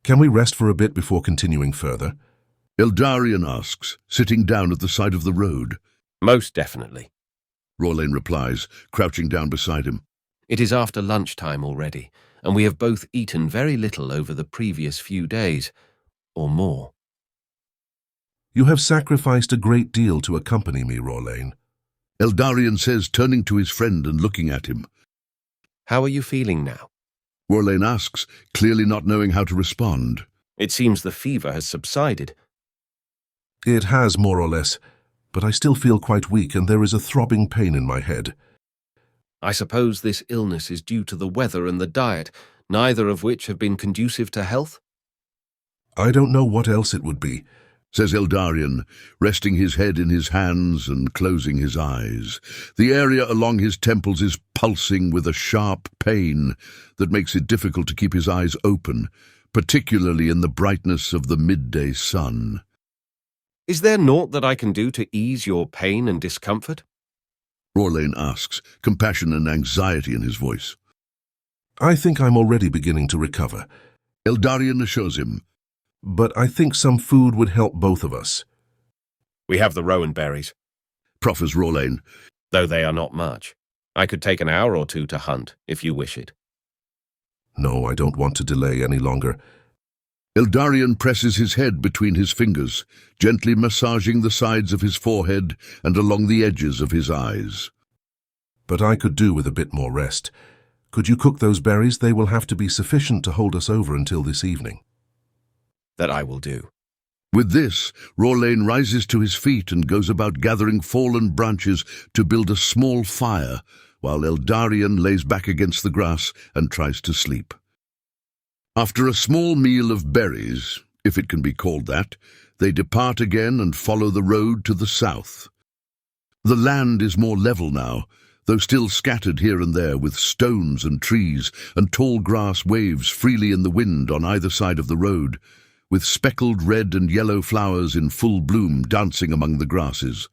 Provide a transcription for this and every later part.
Can we rest for a bit before continuing further? Eldarien asks, sitting down at the side of the road. Most definitely. Rorlain replies, crouching down beside him. It is after lunchtime already, and we have both eaten very little over the previous few days, or more. You have sacrificed a great deal to accompany me, Rorlain. Eldarien says, turning to his friend and looking at him. How are you feeling now? Rorlain asks, clearly not knowing how to respond. It seems the fever has subsided. It has, more or less, but I still feel quite weak and there is a throbbing pain in my head. I suppose this illness is due to the weather and the diet, neither of which have been conducive to health? I don't know what else it would be, says Eldarien, resting his head in his hands and closing his eyes. The area along his temples is pulsing with a sharp pain that makes it difficult to keep his eyes open, particularly in the brightness of the midday sun. Is there naught that I can do to ease your pain and discomfort? Rorlain asks, compassion and anxiety in his voice. I think I'm already beginning to recover. Eldarien assures him. But I think some food would help both of us. We have the rowan berries, proffers Rorlain. Though they are not much. I could take an hour or two to hunt, if you wish it. No, I don't want to delay any longer. Eldarien presses his head between his fingers, gently massaging the sides of his forehead and along the edges of his eyes. But I could do with a bit more rest. Could you cook those berries? They will have to be sufficient to hold us over until this evening. That I will do. With this, Rorlain rises to his feet and goes about gathering fallen branches to build a small fire, while Eldarien lays back against the grass and tries to sleep. After a small meal of berries, if it can be called that, they depart again and follow the road to the south. The land is more level now, though still scattered here and there with stones and trees, and tall grass waves freely in the wind on either side of the road, with speckled red and yellow flowers in full bloom dancing among the grasses.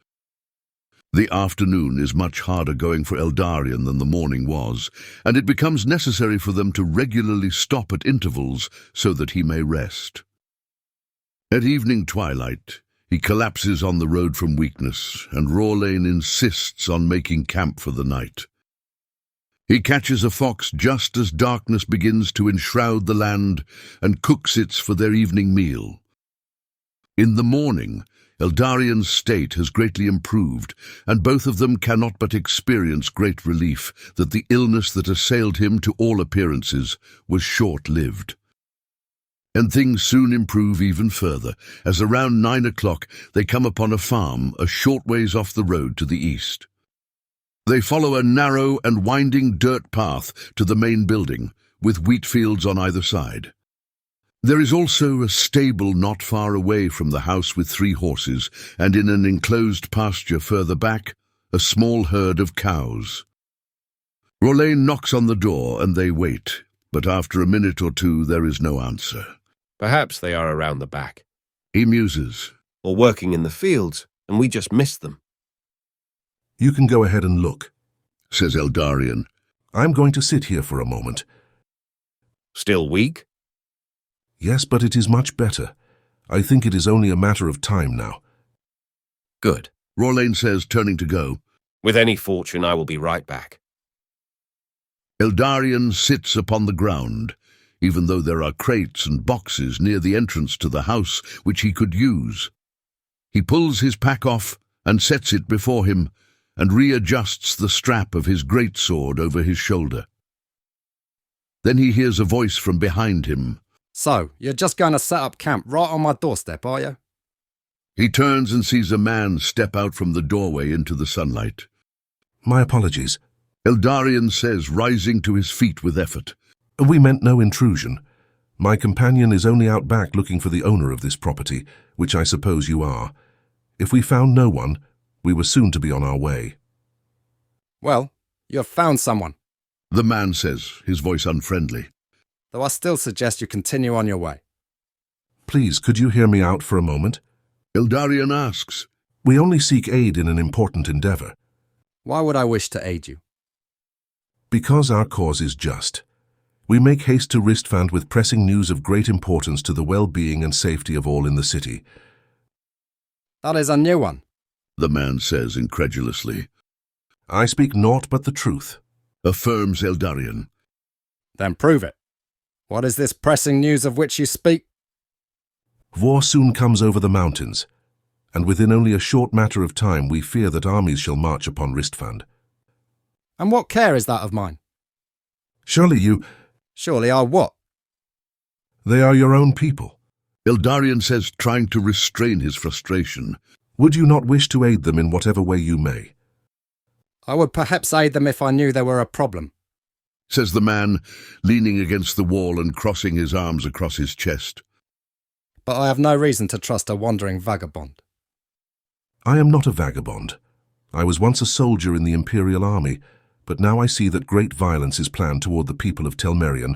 The afternoon is much harder going for Eldarien than the morning was, and it becomes necessary for them to regularly stop at intervals so that he may rest. At evening twilight, he collapses on the road from weakness, and Rorlain insists on making camp for the night. He catches a fox just as darkness begins to enshroud the land and cooks it for their evening meal. In the morning, Eldarien's state has greatly improved, and both of them cannot but experience great relief that the illness that assailed him to all appearances was short-lived. And things soon improve even further, as around 9 o'clock they come upon a farm a short ways off the road to the east. They follow a narrow and winding dirt path to the main building, with wheat fields on either side. There is also a stable not far away from the house with 3 horses, and in an enclosed pasture further back, a small herd of cows. Rorlain knocks on the door and they wait, but after a minute or two there is no answer. Perhaps they are around the back. He muses. Or working in the fields, and we just missed them. You can go ahead and look, says Eldarien. I'm going to sit here for a moment. Still weak? Yes, but it is much better. I think it is only a matter of time now. Good. Rorlain says, turning to go. With any fortune, I will be right back. Eldarien sits upon the ground, even though there are crates and boxes near the entrance to the house which he could use. He pulls his pack off and sets it before him, and readjusts the strap of his greatsword over his shoulder. Then he hears a voice from behind him. So, you're just going to set up camp right on my doorstep, are you? He turns and sees a man step out from the doorway into the sunlight. My apologies, Eldarien says, rising to his feet with effort. We meant no intrusion. My companion is only out back looking for the owner of this property, which I suppose you are. If we found no one, we were soon to be on our way. Well, you have found someone, the man says, his voice unfriendly. though I still suggest you continue on your way. Please, could you hear me out for a moment? Eldarien asks. We only seek aid in an important endeavor. Why would I wish to aid you? Because our cause is just. We make haste to Ristfand with pressing news of great importance to the well-being and safety of all in the city. That is a new one. The man says incredulously. I speak naught but the truth, Affirms Eldarien. Then prove it. What is this pressing news of which you speak? War soon comes over the mountains, and within only a short matter of time we fear that armies shall march upon Ristfand. And what care is that of mine? Surely you... Surely I what? They are your own people. Eldarien says, trying to restrain his frustration. Would you not wish to aid them in whatever way you may? I would perhaps aid them if I knew there were a problem. Says the man, leaning against the wall and crossing his arms across his chest. But I have no reason to trust a wandering vagabond. I am not a vagabond. I was once a soldier in the Imperial Army, but now I see that great violence is planned toward the people of Telmerion,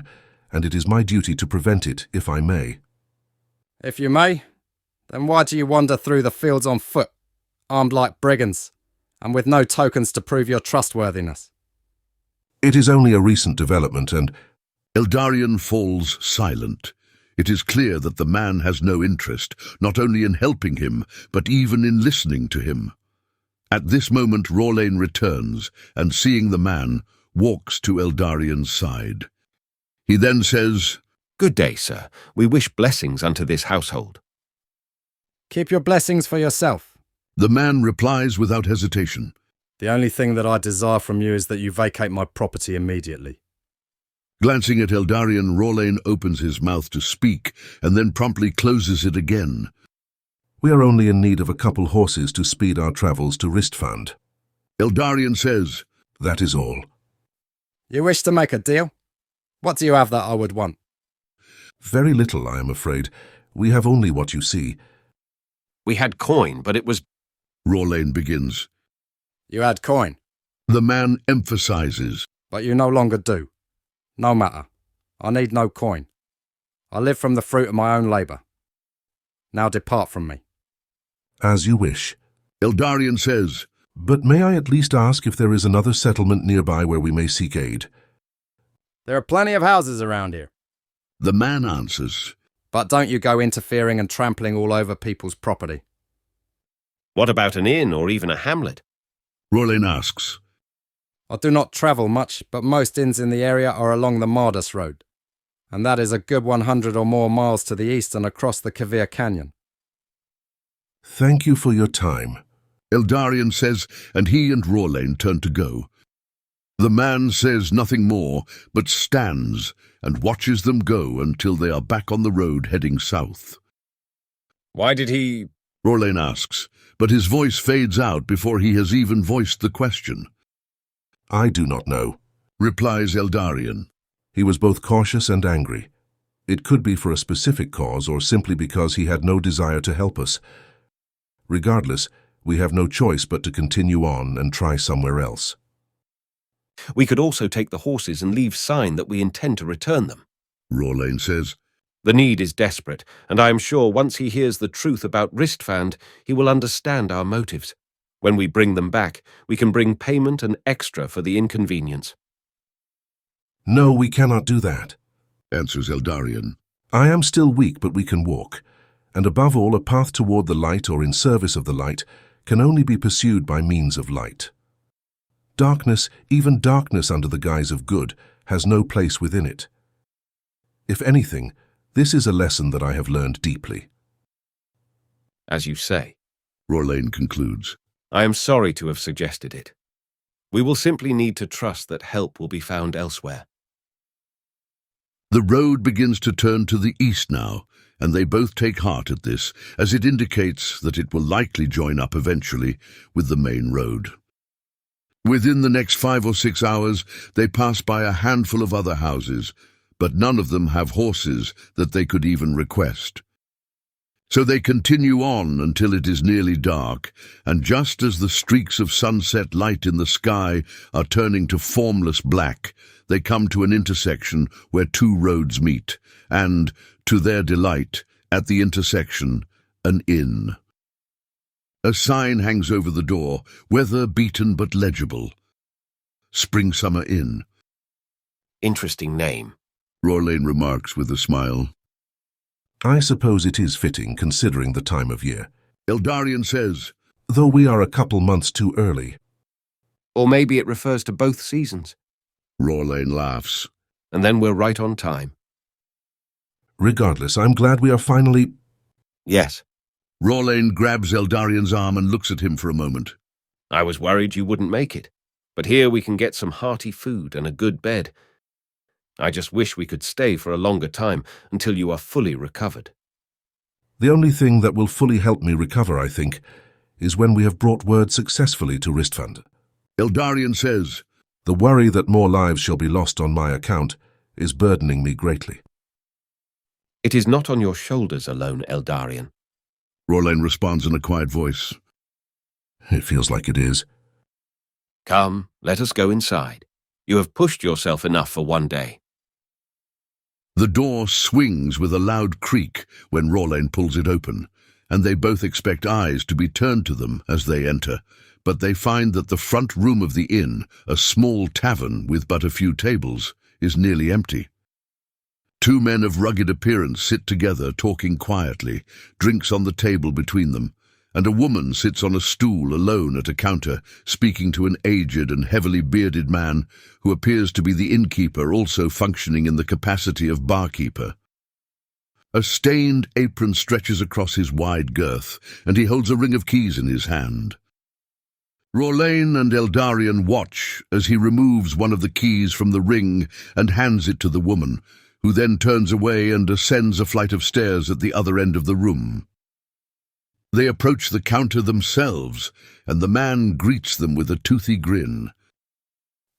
and it is my duty to prevent it, if I may. If you may, then why do you wander through the fields on foot, armed like brigands, and with no tokens to prove your trustworthiness? It is only a recent development, and... Eldarien falls silent. It is clear that the man has no interest, not only in helping him, but even in listening to him. At this moment Rorlain returns, and seeing the man, walks to Eldarien's side. He then says, Good day, sir. We wish blessings unto this household. Keep your blessings for yourself. The man replies without hesitation. The only thing that I desire from you is that you vacate my property immediately. Glancing at Eldarien, Rorlain opens his mouth to speak, and then promptly closes it again. We are only in need of a couple horses to speed our travels to Ristfand. Eldarien says, That is all. You wish to make a deal? What do you have that I would want? Very little, I am afraid. We have only what you see. We had coin, but it was... Rorlain begins. You had coin, The man emphasizes. but you no longer do. No matter. I need no coin. I live from the fruit of my own labour. Now depart from me. As you wish. Eldarien says, But may I at least ask if there is another settlement nearby where we may seek aid? There are plenty of houses around here. The man answers, But don't you go interfering and trampling all over people's property. What about an inn or even a hamlet? Rorlain asks, I do not travel much, but most inns in the area are along the Mardus Road, and that is a good 100 or more miles to the east and across the Kavir Canyon. Thank you for your time. Eldarien says, and he and Rorlain turn to go. The man says nothing more, but stands and watches them go until they are back on the road heading south. Why did he... Rorlain asks, but his voice fades out before he has even voiced the question. I do not know, Replies Eldarien. He was both cautious and angry. It could be for a specific cause or simply because he had no desire to help us. Regardless, we have no choice but to continue on and try somewhere else. We could also take the horses and leave sign that we intend to return them. Rorlain says, The need is desperate, and I am sure once he hears the truth about Ristfand, he will understand our motives. When we bring them back, we can bring payment and extra for the inconvenience. No, we cannot do that. answers Eldarien. I am still weak, but we can walk. And above all, a path toward the light or in service of the light can only be pursued by means of light. Darkness, even darkness under the guise of good, has no place within it. If anything, this is a lesson that I have learned deeply. As you say. Rorlain concludes. I am sorry to have suggested it. We will simply need to trust that help will be found elsewhere. The road begins to turn to the east now, and they both take heart at this, as it indicates that it will likely join up eventually with the main road. Within the next 5 or 6 hours, they pass by a handful of other houses, but none of them have horses that they could even request. So they continue on until it is nearly dark, and just as the streaks of sunset light in the sky are turning to formless black, they come to an intersection where 2 roads meet, and, to their delight, at the intersection, an inn. A sign hangs over the door, weather-beaten but legible. Spring-Summer Inn. Interesting name. Rorlane remarks with a smile. I suppose it is fitting considering the time of year. Eldarien says, Though we are a couple months too early. Or maybe it refers to both seasons. Rorlane laughs. And then we're right on time. Regardless, I'm glad we are finally... Yes. Rorlane grabs Eldarien's arm and looks at him for a moment. I was worried you wouldn't make it. But here we can get some hearty food and a good bed. I just wish we could stay for a longer time until you are fully recovered. The only thing that will fully help me recover, I think, is when we have brought word successfully to Ristfand. Eldarien says, The worry that more lives shall be lost on my account is burdening me greatly. It is not on your shoulders alone, Eldarien. Rorlane responds in a quiet voice. It feels like it is. Come, let us go inside. You have pushed yourself enough for one day. The door swings with a loud creak when Rorlane pulls it open, and they both expect eyes to be turned to them as they enter, but they find that the front room of the inn, a small tavern with but a few tables, is nearly empty. Two men of rugged appearance sit together talking quietly, drinks on the table between them, and a woman sits on a stool alone at a counter, speaking to an aged and heavily bearded man who appears to be the innkeeper, also functioning in the capacity of barkeeper. A stained apron stretches across his wide girth, and he holds a ring of keys in his hand. Rorlane and Eldarien watch as he removes one of the keys from the ring and hands it to the woman, who then turns away and ascends a flight of stairs at the other end of the room. They approach the counter themselves, and the man greets them with a toothy grin.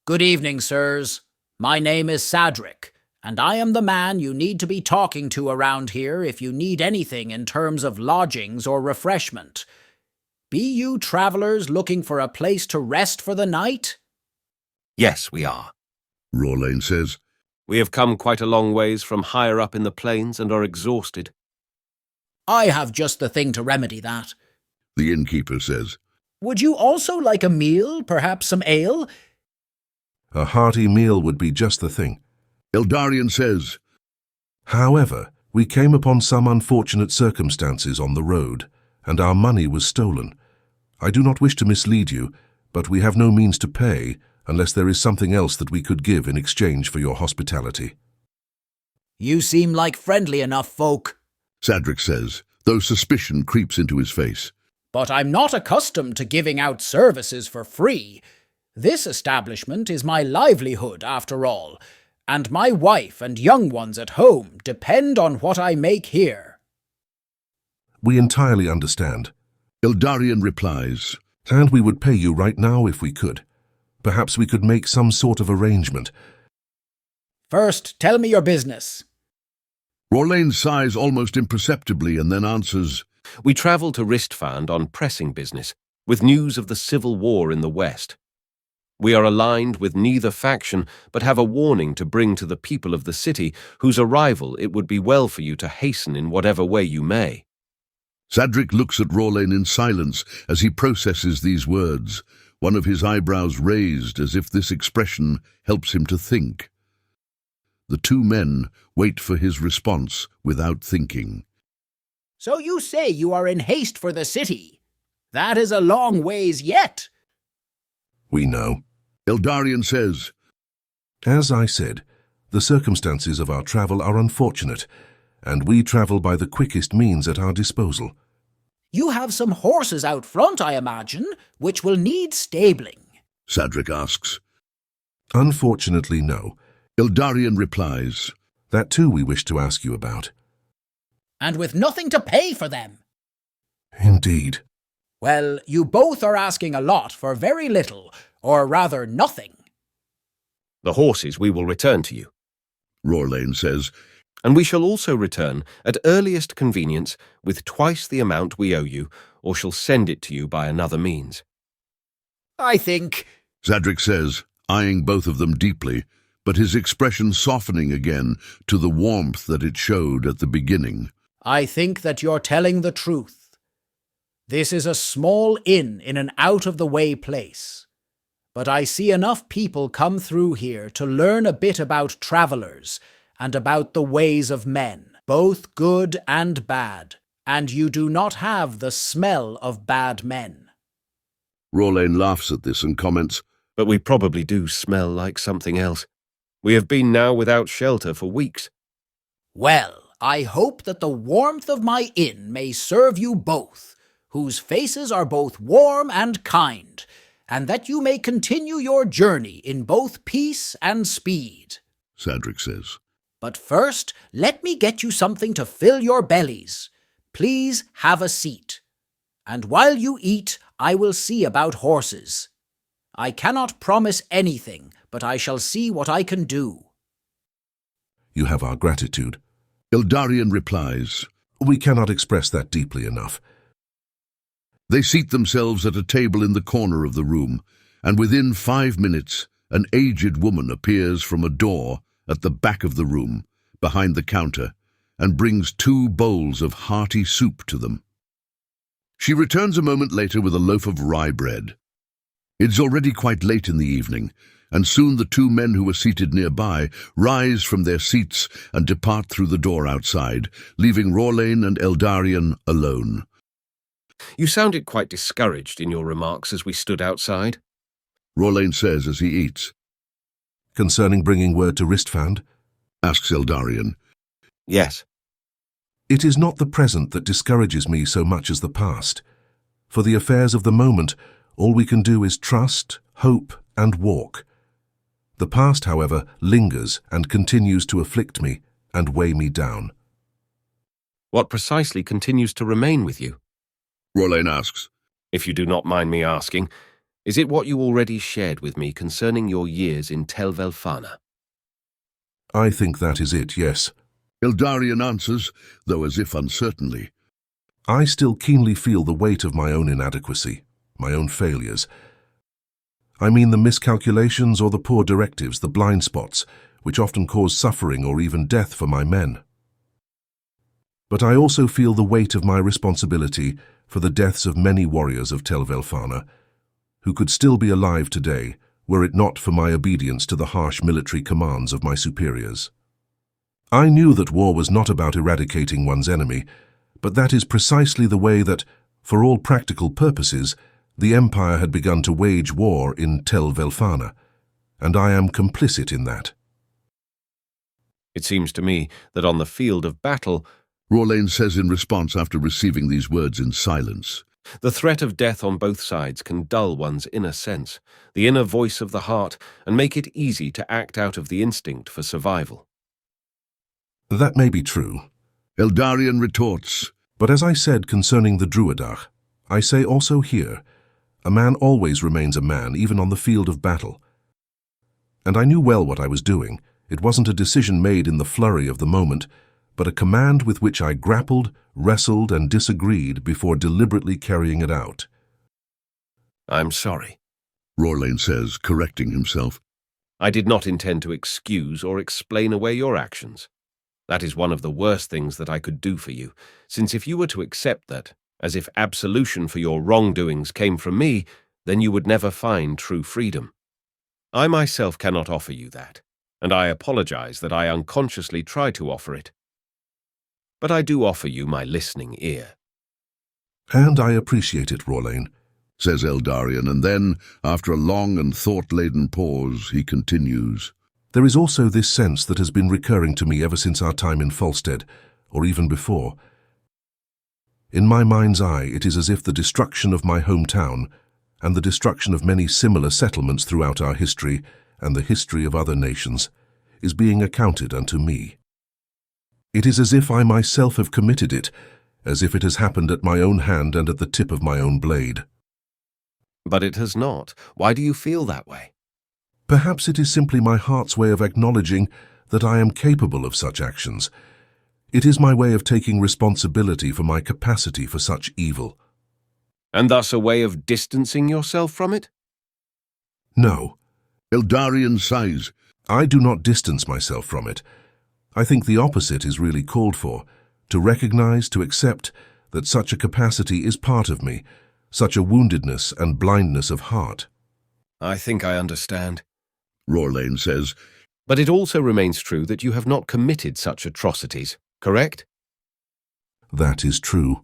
Good evening, sirs. My name is Sadric, and I am the man you need to be talking to around here if you need anything in terms of lodgings or refreshment. Be you travelers looking for a place to rest for the night? Yes, we are. Rorlane says, We have come quite a long ways from higher up in the plains and are exhausted. I have just the thing to remedy that. The innkeeper says. Would you also like a meal, perhaps some ale? A hearty meal would be just the thing. Eldarien says, However, we came upon some unfortunate circumstances on the road, and our money was stolen. I do not wish to mislead you, but we have no means to pay unless there is something else that we could give in exchange for your hospitality. You seem like friendly enough folk. Sadric says, though suspicion creeps into his face. But I'm not accustomed to giving out services for free. This establishment is my livelihood, after all, and my wife and young ones at home depend on what I make here. We entirely understand. Eldarien replies, And we would pay you right now if we could. Perhaps we could make some sort of arrangement. First, tell me your business. Rorlane sighs almost imperceptibly and then answers, We travel to Ristfand on pressing business, with news of the civil war in the west. We are aligned with neither faction, but have a warning to bring to the people of the city, whose arrival it would be well for you to hasten in whatever way you may. Sadric looks at Rorlane in silence as he processes these words, one of his eyebrows raised as if this expression helps him to think. The two men wait for his response without thinking. So you say you are in haste for the city? That is a long ways yet. We know. Eldarien says, As I said, the circumstances of our travel are unfortunate, and we travel by the quickest means at our disposal. You have some horses out front, I imagine, which will need stabling. Sadric asks. Unfortunately, no. Eldarien replies, That too we wish to ask you about. And with nothing to pay for them. Indeed. Well, you both are asking a lot for very little, or rather nothing. The horses we will return to you. Rorlane says, And we shall also return, at earliest convenience, with twice the amount we owe you, or shall send it to you by another means. I think... Sadric says, eyeing both of them deeply, but his expression softening again to the warmth that it showed at the beginning. I think that you're telling the truth. This is a small inn in an out-of-the-way place. But I see enough people come through here to learn a bit about travelers, and about the ways of men, both good and bad, and you do not have the smell of bad men. Rorlain laughs at this and comments, But we probably do smell like something else. We have been now without shelter for weeks. Well, I hope that the warmth of my inn may serve you both, whose faces are both warm and kind, and that you may continue your journey in both peace and speed. Sadric says. But first, let me get you something to fill your bellies. Please have a seat. And while you eat, I will see about horses. I cannot promise anything, but I shall see what I can do. You have our gratitude. Eldarien replies. We cannot express that deeply enough. They seat themselves at a table in the corner of the room, and within 5 minutes, an aged woman appears from a door at the back of the room, behind the counter, and brings 2 bowls of hearty soup to them. She returns a moment later with a loaf of rye bread. It's already quite late in the evening, and soon the 2 men who were seated nearby rise from their seats and depart through the door outside, leaving Rorlain and Eldarien alone. You sounded quite discouraged in your remarks as we stood outside. Rorlain says as he eats. Concerning bringing word to Ristfand? Asks Eldarien. Yes. It is not the present that discourages me so much as the past. For the affairs of the moment, all we can do is trust, hope, and walk. The past, however, lingers and continues to afflict me and weigh me down. What precisely continues to remain with you? Rorlain asks. If you do not mind me asking, is it what you already shared with me concerning your years in Tel Velfana? I think that is it, yes. Eldarien answers, though as if uncertainly. I still keenly feel the weight of my own inadequacy, my own failures. I mean the miscalculations or the poor directives, the blind spots, which often cause suffering or even death for my men. But I also feel the weight of my responsibility for the deaths of many warriors of Tel Velfana, who could still be alive today were it not for my obedience to the harsh military commands of my superiors. I knew that war was not about eradicating one's enemy, but that is precisely the way that, for all practical purposes, the Empire had begun to wage war in Tel Velfana, and I am complicit in that. It seems to me that on the field of battle, Rorlain says in response after receiving these words in silence. the threat of death on both sides can dull one's inner sense, the inner voice of the heart, and make it easy to act out of the instinct for survival. That may be true. Eldarien retorts. But as I said concerning the Druidach, I say also here, a man always remains a man, even on the field of battle. And I knew well what I was doing. It wasn't a decision made in the flurry of the moment, but a command with which I grappled, wrestled, and disagreed before deliberately carrying it out. I'm sorry. Rorlain says, correcting himself. I did not intend to excuse or explain away your actions. That is one of the worst things that I could do for you, since if you were to accept that, as if absolution for your wrongdoings came from me, then you would never find true freedom. I myself cannot offer you that, and I apologize that I unconsciously try to offer it. But I do offer you my listening ear. And I appreciate it, Rorlain, says Eldarien, and then, after a long and thought-laden pause, he continues. There is also this sense that has been recurring to me ever since our time in Falstead, or even before. In my mind's eye, it is as if the destruction of my hometown, and the destruction of many similar settlements throughout our history, and the history of other nations, is being accounted unto me. It is as if I myself have committed it, as if it has happened at my own hand and at the tip of my own blade. But it has not. Why do you feel that way? Perhaps it is simply my heart's way of acknowledging that I am capable of such actions. It is my way of taking responsibility for my capacity for such evil. And thus a way of distancing yourself from it? No. Eldarien sighs. I do not distance myself from it. I think the opposite is really called for, to recognize, to accept that such a capacity is part of me, such a woundedness and blindness of heart. I think I understand. Rorlain says. But it also remains true that you have not committed such atrocities, correct? That is true,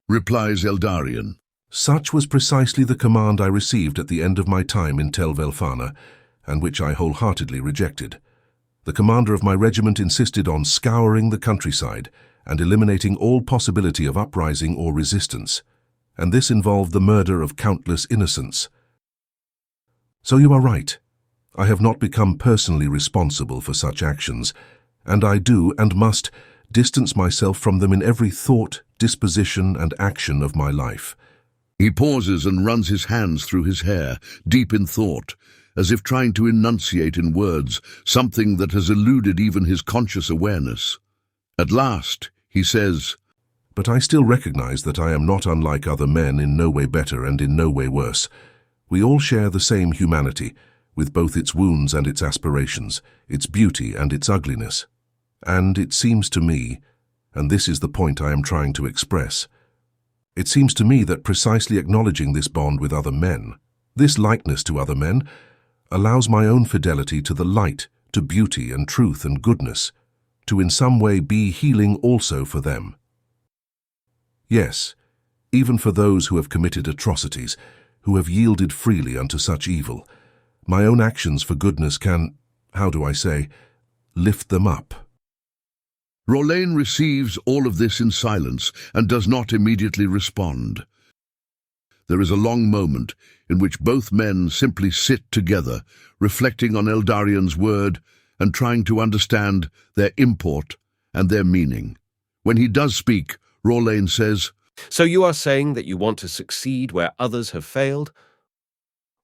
replies Eldarien. Such was precisely the command I received at the end of my time in Tel Velfana, and which I wholeheartedly rejected. The commander of my regiment insisted on scouring the countryside and eliminating all possibility of uprising or resistance, and this involved the murder of countless innocents. So you are right. I have not become personally responsible for such actions, and I do and must distance myself from them in every thought, disposition, and action of my life. He pauses and runs his hands through his hair, deep in thought, as if trying to enunciate in words something that has eluded even his conscious awareness. At last, he says, But I still recognize that I am not unlike other men, in no way better and in no way worse. We all share the same humanity, with both its wounds and its aspirations, its beauty and its ugliness. And it seems to me, and this is the point I am trying to express, it seems to me that precisely acknowledging this bond with other men, this likeness to other men, allows my own fidelity to the light, to beauty and truth and goodness, to in some way be healing also for them. Yes, even for those who have committed atrocities, who have yielded freely unto such evil, my own actions for goodness can, how do I say, lift them up. Rolain receives all of this in silence and does not immediately respond. There is a long moment in which both men simply sit together, reflecting on Eldarien's word and trying to understand their import and their meaning. When he does speak, Rolain says, So you are saying that you want to succeed where others have failed?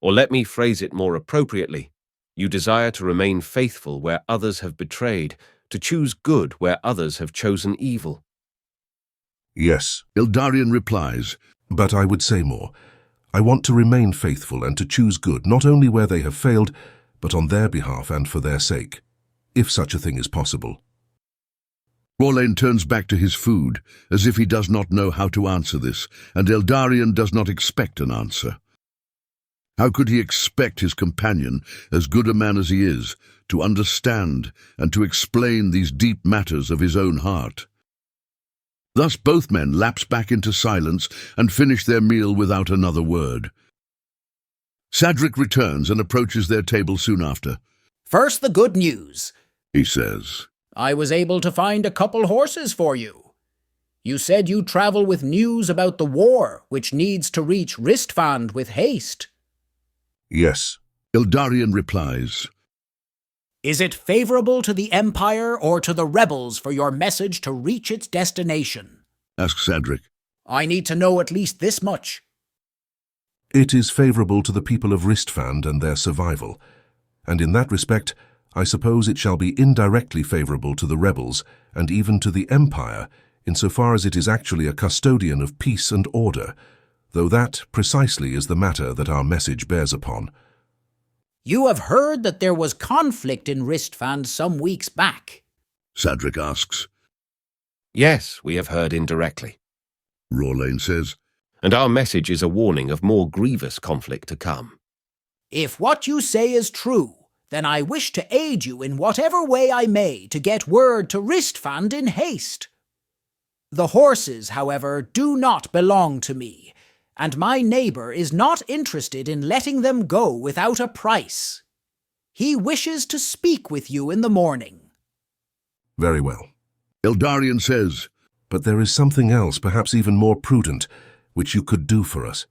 Or let me phrase it more appropriately, you desire to remain faithful where others have betrayed, to choose good where others have chosen evil. Yes, Eldarien replies, but I would say more. I want to remain faithful and to choose good, not only where they have failed, but on their behalf and for their sake, if such a thing is possible. Rolain turns back to his food, as if he does not know how to answer this, and Eldarien does not expect an answer. How could he expect his companion, as good a man as he is, to understand and to explain these deep matters of his own heart? Thus both men lapse back into silence and finish their meal without another word. Sadric returns and approaches their table soon after. First, the good news, He says, I was able to find a couple horses for you. You said you travel with news about the war, which needs to reach Ristfand with haste. Yes, Eldarien replies, Is it favorable to the Empire or to the rebels for your message to reach its destination? asks Sadric. I need to know at least this much. it is favorable to the people of Ristfand and their survival, and in that respect, I suppose it shall be indirectly favorable to the rebels and even to the Empire, insofar as it is actually a custodian of peace and order, though that precisely is the matter that our message bears upon. You have heard that there was conflict in Ristfand some weeks back. Sadric asks. Yes, we have heard indirectly. Rolain says, And our message is a warning of more grievous conflict to come. If what you say is true, then I wish to aid you in whatever way I may to get word to Ristfand in haste. The horses, however, do not belong to me, and my neighbor is not interested in letting them go without a price. He wishes to speak with you in the morning. Very well. Eldarien says, But there is something else, perhaps even more prudent, which you could do for us.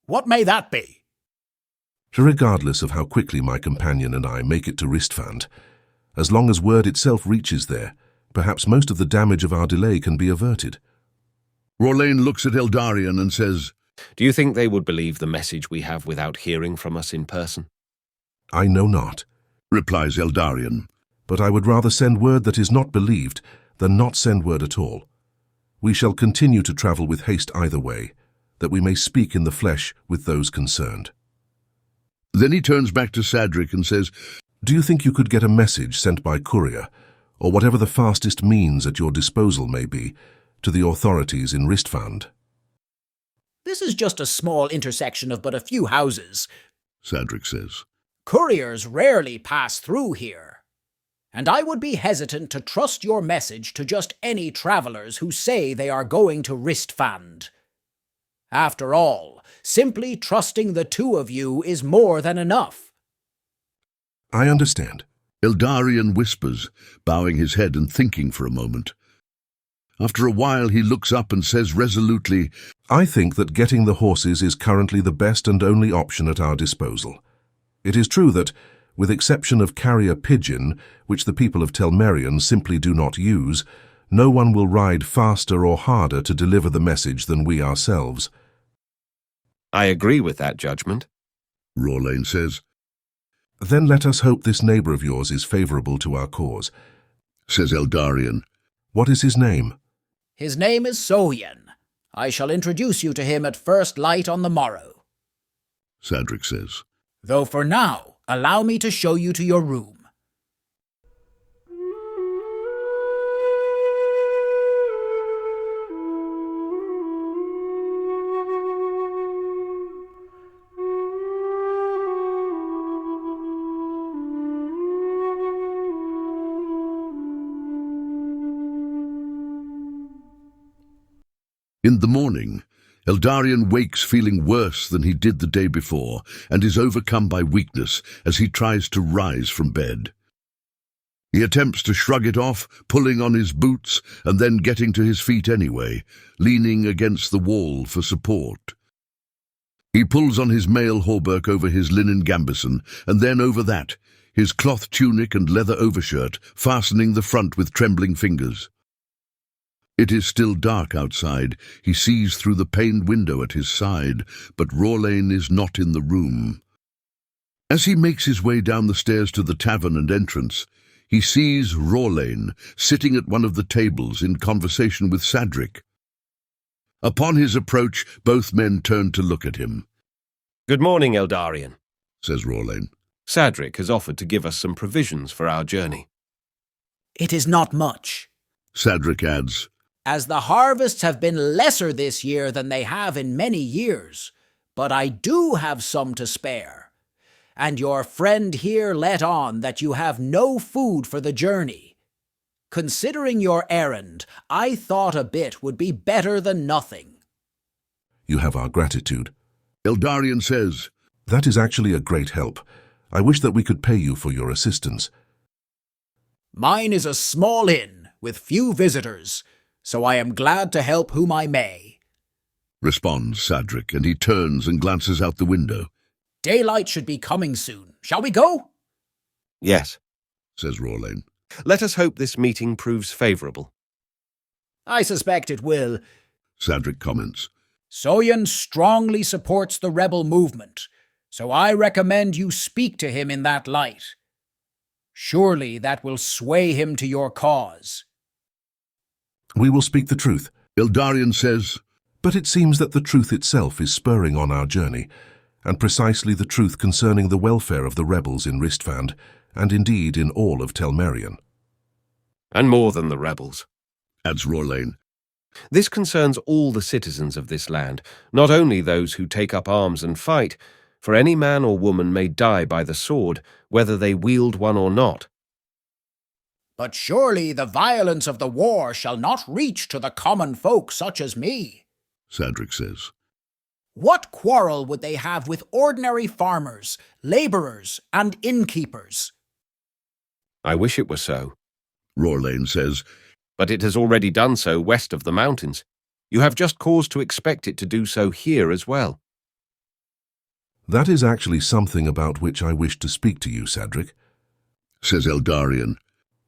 What may that be? Regardless of how quickly my companion and I make it to Ristfand, as long as word itself reaches there, perhaps most of the damage of our delay can be averted. Rolain looks at Eldarien and says, Do you think they would believe the message we have without hearing from us in person? I know not, replies Eldarien. but I would rather send word that is not believed than not send word at all. We shall continue to travel with haste either way, that we may speak in the flesh with those concerned. Then he turns back to Sadric and says, Do you think you could get a message sent by courier, or whatever the fastest means at your disposal may be, to the authorities in Ristfand? This is just a small intersection of but a few houses. Sadric says. Couriers rarely pass through here, and I would be hesitant to trust your message to just any travelers who say they are going to Ristfand. After all, simply trusting the two of you is more than enough. I understand. Eldarien whispers, bowing his head and thinking for a moment. After a while he looks up and says resolutely, I think that getting the horses is currently the best and only option at our disposal. It is true that, with exception of carrier pigeon, which the people of Telmerion simply do not use, no one will ride faster or harder to deliver the message than we ourselves. I agree with that judgment. Rorlain says. Then let us hope this neighbor of yours is favorable to our cause, Says Eldarien. What is his name? His name is Soyen. I shall introduce you to him at first light on the morrow. Sadric says. Though for now, allow me to show you to your room. In the morning, Eldarien wakes feeling worse than he did the day before and is overcome by weakness as he tries to rise from bed. He attempts to shrug it off, pulling on his boots and then getting to his feet anyway, leaning against the wall for support. He pulls on his mail hauberk over his linen gambeson and then over that, his cloth tunic and leather overshirt, fastening the front with trembling fingers. It is still dark outside. He sees through the paned window at his side, but Rorlain is not in the room. As he makes his way down the stairs to the tavern and entrance, he sees Rorlain sitting at one of the tables in conversation with Sadric. Upon his approach, both men turn to look at him. Good morning, Eldarien, says Rorlain. Sadric has offered to give us some provisions for our journey. It is not much, Sadric adds, as the harvests have been lesser this year than they have in many years, but I do have some to spare. And your friend here let on that you have no food for the journey. Considering your errand, I thought a bit would be better than nothing. You have our gratitude. Eldarien says, That is actually a great help. I wish that we could pay you for your assistance. Mine is a small inn with few visitors, so I am glad to help whom I may, responds Sadric, and he turns and glances out the window. Daylight should be coming soon. Shall we go? Yes, says Rorlain. let us hope this meeting proves favorable. I suspect it will. Sadric comments. Soyen strongly supports the rebel movement, so I recommend you speak to him in that light. Surely that will sway him to your cause. We will speak the truth. Eldarien says, But it seems that the truth itself is spurring on our journey, and precisely the truth concerning the welfare of the rebels in Ristfand, and indeed in all of Telmerion. And more than the rebels, adds Rorlain. This concerns all the citizens of this land, not only those who take up arms and fight, for any man or woman may die by the sword, whether they wield one or not. But surely the violence of the war shall not reach to the common folk such as me. Sadric says. What quarrel would they have with ordinary farmers, labourers, and innkeepers? I wish it were so. Rorlain says, But it has already done so west of the mountains. You have just cause to expect it to do so here as well. That is actually something about which I wish to speak to you, Sadric, says Eldarien.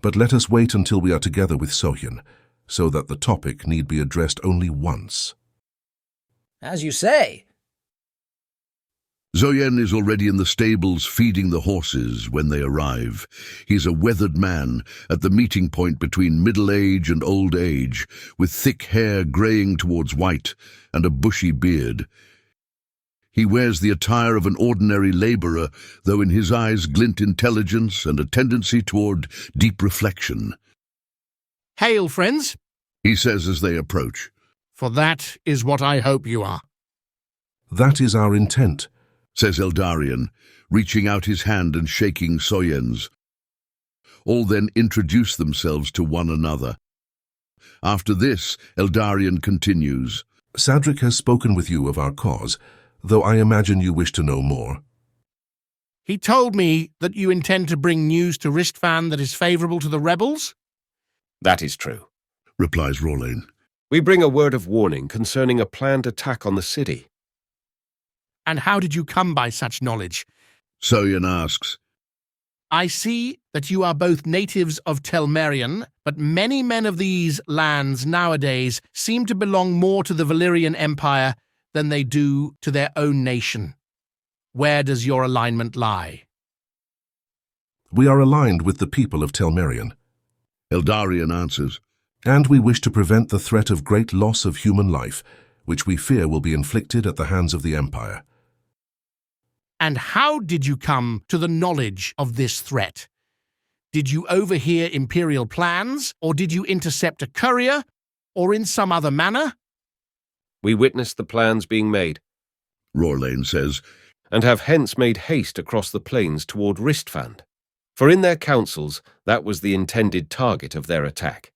But let us wait until we are together with Soyen, so that the topic need be addressed only once. As you say. Soyen is already in the stables feeding the horses when they arrive. He's a weathered man at the meeting point between middle age and old age, with thick hair greying towards white and a bushy beard. He wears the attire of an ordinary labourer, though in his eyes glint intelligence and a tendency toward deep reflection. Hail, friends, He says as they approach. for that is what I hope you are. That is our intent. Says Eldarien. reaching out his hand and shaking Soyen's. All then introduce themselves to one another. After this, Eldarien continues. Sadric has spoken with you of our cause, though I imagine you wish to know more. He told me that you intend to bring news to Ristvan that is favourable to the rebels? That is true. Replies Rolain. We bring a word of warning concerning a planned attack on the city. And how did you come by such knowledge? Soyen asks. I see that you are both natives of Telmerion, but many men of these lands nowadays seem to belong more to the Valyrian Empire than they do to their own nation. Where does your alignment lie? We are aligned with the people of Telmerion, Eldarien answers. and we wish to prevent the threat of great loss of human life, which we fear will be inflicted at the hands of the Empire. And how did you come to the knowledge of this threat? Did you overhear Imperial plans, or did you intercept a courier, or in some other manner? We witnessed the plans being made, Rolain says. and have hence made haste across the plains toward Ristvan. For in their councils, that was the intended target of their attack.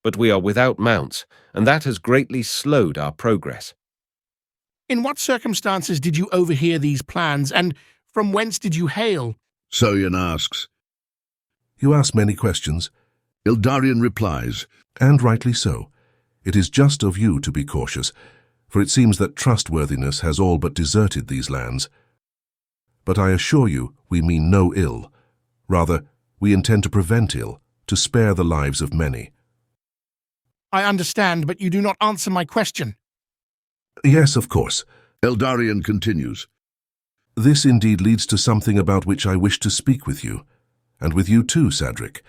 But we are without mounts, and that has greatly slowed our progress. In what circumstances did you overhear these plans, and from whence did you hail? Soyen asks. You ask many questions, Eldarien replies. and rightly so. It is just of you to be cautious, for it seems that trustworthiness has all but deserted these lands. But I assure you, we mean no ill. Rather, we intend to prevent ill, to spare the lives of many. I understand, but you do not answer my question. Yes, of course. Eldarien continues. This indeed leads to something about which I wish to speak with you, and with you too, Sadric,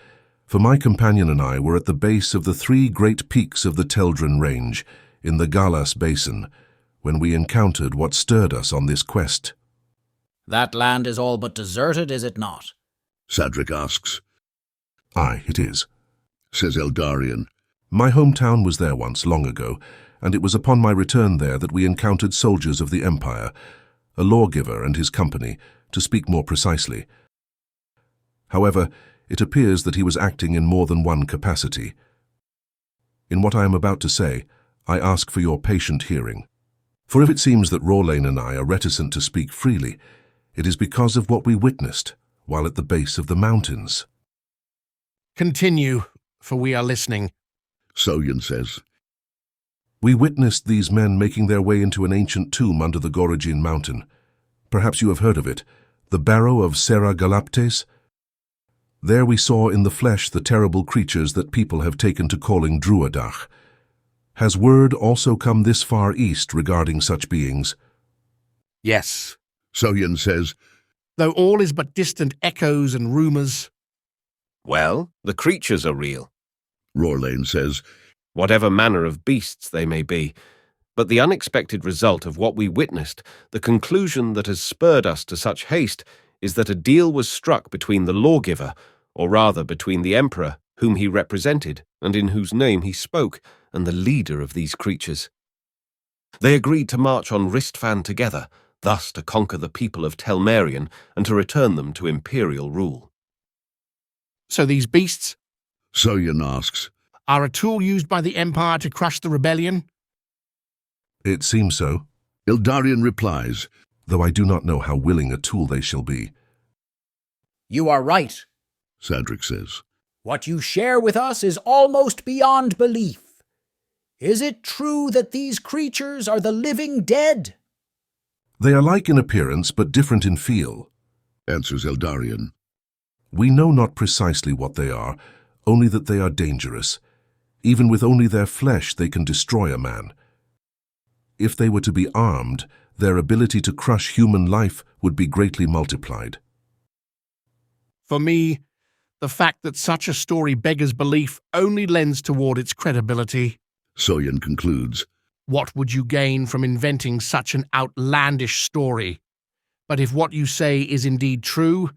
for my companion and I were at the base of the 3 great peaks of the Teldren Range, in the Galas Basin, when we encountered what stirred us on this quest. That land is all but deserted, is it not? Sadric asks. Aye, it is. Says Eldarien. My hometown was there once, long ago, and it was upon my return there that we encountered soldiers of the Empire, a lawgiver and his company, to speak more precisely. However, it appears that he was acting in more than one capacity. In what I am about to say, I ask for your patient hearing. For if it seems that Rolain and I are reticent to speak freely, it is because of what we witnessed while at the base of the mountains. Continue, for we are listening. Soyen says. We witnessed these men making their way into an ancient tomb under the Gorogin mountain. Perhaps you have heard of it, the Barrow of Serra Galaptes. There we saw in the flesh the terrible creatures that people have taken to calling Druidach. Has word also come this far east regarding such beings? Yes, Soyen says. though all is but distant echoes and rumours. Well, the creatures are real, Rolain says. whatever manner of beasts they may be. But the unexpected result of what we witnessed, the conclusion that has spurred us to such haste, is that a deal was struck between the lawgiver, or rather between the emperor, whom he represented, and in whose name he spoke, and the leader of these creatures. They agreed to march on Ristvan together, thus to conquer the people of Telmerion and to return them to imperial rule. So these beasts Soyen asks. are a tool used by the Empire to crush the rebellion? It seems so, Eldarien replies. though I do not know how willing a tool they shall be. You are right. Sadric says. What you share with us is almost beyond belief. Is it true that these creatures are the living dead? They are like in appearance but different in feel. Answers Eldarien. We know not precisely what they are, only that they are dangerous. Even with only their flesh they can destroy a man. If they were to be armed, their ability to crush human life would be greatly multiplied. For me, the fact that such a story beggars belief only lends toward its credibility. Soyen concludes. What would you gain from inventing such an outlandish story? But if what you say is indeed true,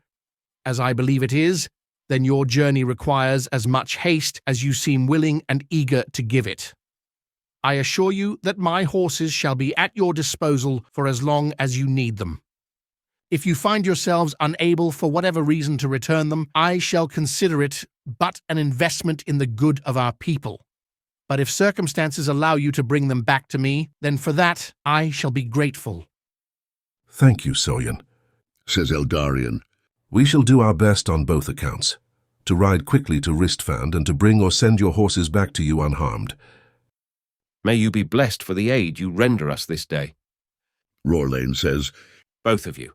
as I believe it is, then your journey requires as much haste as you seem willing and eager to give it. I assure you that my horses shall be at your disposal for as long as you need them. If you find yourselves unable for whatever reason to return them, I shall consider it but an investment in the good of our people. But if circumstances allow you to bring them back to me, then for that I shall be grateful." Thank you, Soyen, says Eldarien. "We shall do our best on both accounts, to ride quickly to Ristfand and to bring or send your horses back to you unharmed." May you be blessed for the aid you render us this day. Rorlane says, Both of you.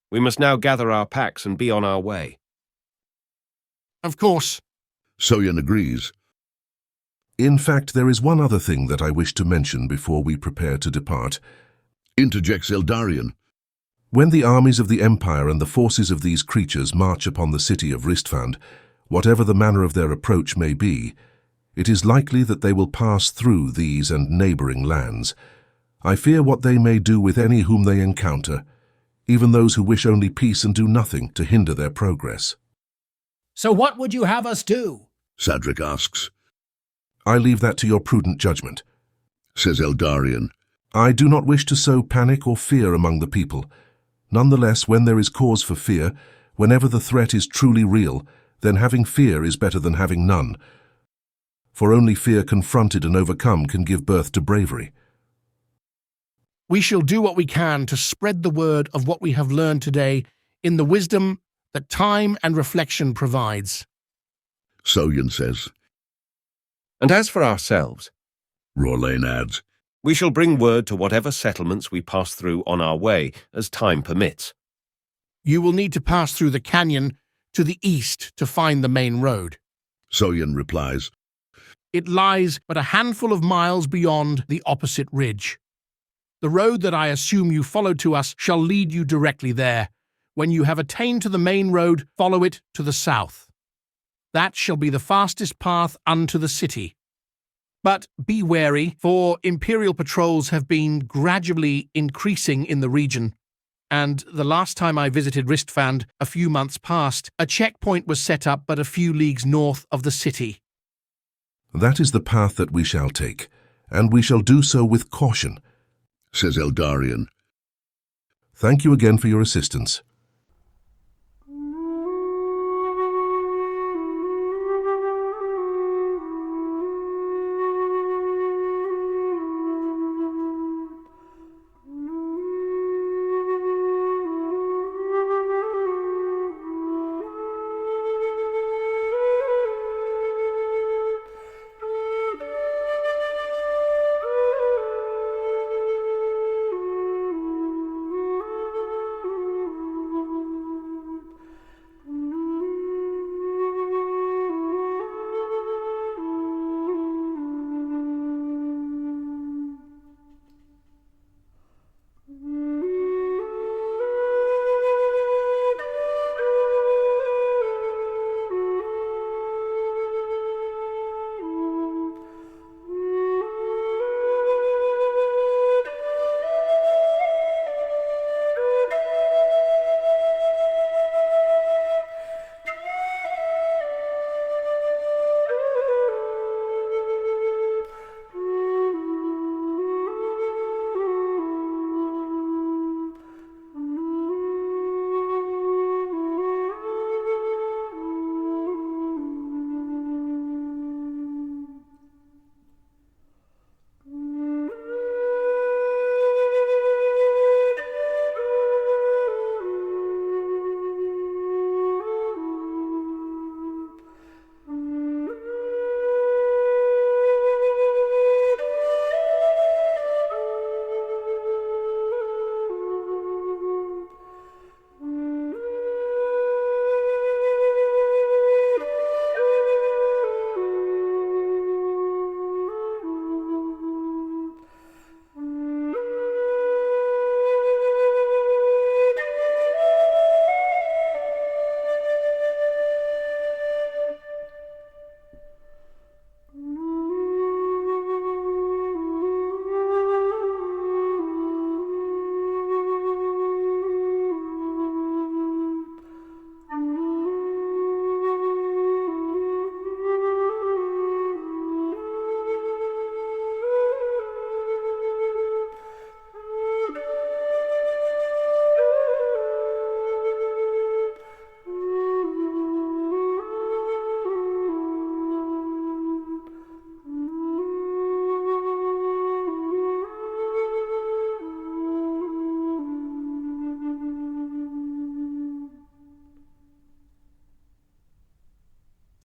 We must now gather our packs and be on our way. "Of course." Soyen agrees. In fact, there is one other thing that I wish to mention before we prepare to depart. Interjects Eldarien. When the armies of the Empire and the forces of these creatures march upon the city of Ristfand, whatever the manner of their approach may be, it is likely that they will pass through these and neighboring lands. I fear what they may do with any whom they encounter, even those who wish only peace and do nothing to hinder their progress. So what would you have us do? Sadric asks. I leave that to your prudent judgment, says Eldarien. I do not wish to sow panic or fear among the people. Nonetheless, when there is cause for fear, whenever the threat is truly real, then having fear is better than having none. For only fear confronted and overcome can give birth to bravery. We shall do what we can to spread the word of what we have learned today in the wisdom that time and reflection provides. Soyen says. And as for ourselves, Rorlane adds, we shall bring word to whatever settlements we pass through on our way as time permits. You will need to pass through the canyon to the east to find the main road. Soyen replies. It lies but a handful of miles beyond the opposite ridge. The road that I assume you followed to us shall lead you directly there. When you have attained to the main road, follow it to the south. That shall be the fastest path unto the city. But be wary, for Imperial patrols have been gradually increasing in the region, and the last time I visited Ristfand, a few months past, a checkpoint was set up but a few leagues north of the city. That is the path that we shall take, and we shall do so with caution, says Eldarien. Thank you again for your assistance.